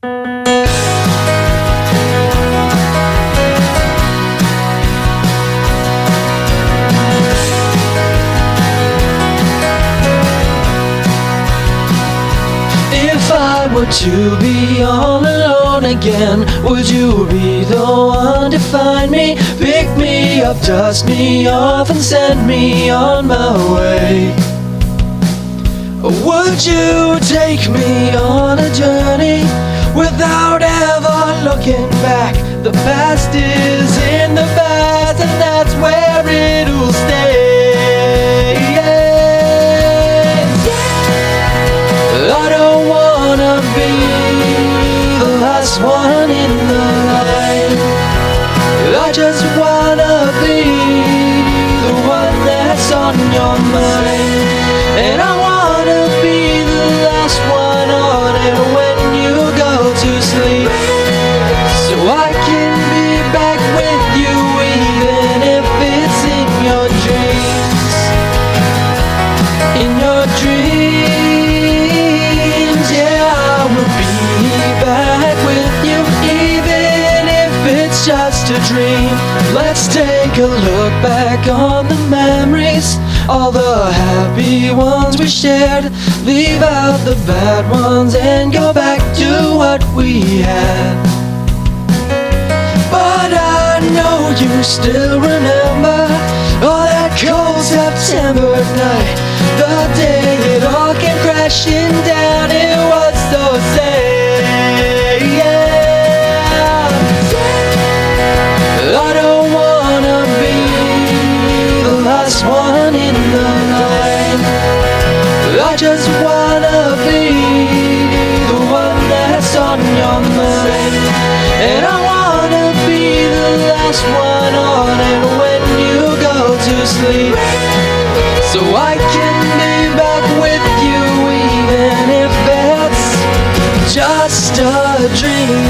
If I were to be all alone again, would you be the one to find me, pick me up, dust me off and send me on my way? Or would you take me on a journey without ever looking back? The past is in the past and that's where it'll stay. I don't wanna be the last one in the line. I just wanna be the one that's on your mind. And I wanna be the last one on it when you go to sleep, so I can be back with you even if it's in your dreams. In your dreams, yeah, I will be back with you even if it's just a dream. Let's take a look back on the memories, all the happy ones we shared. Leave out the bad ones and go back to what we had. But I know you still remember all that cold September night, the day it all came crashing down. It was so sad. I don't wanna be the last one in the line. I just wanna be the one that's on your mind. And I wanna be the last one on it when you go to sleep, so I can be back with you even if it's just a dream.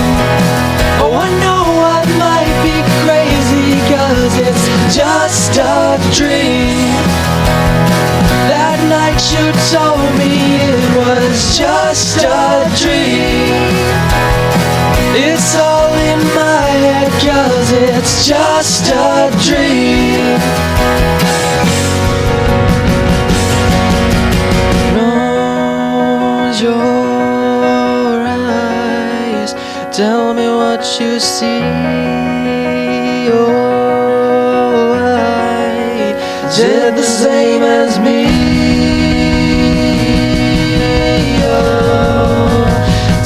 Oh, I know I might be crazy 'cause it's just a dream. That night you told me it was just a dream. It's all in my head 'cause it's just a dream. Close your eyes, tell me what you see. Oh, I did the same as me. Oh,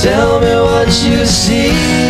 tell me what you see.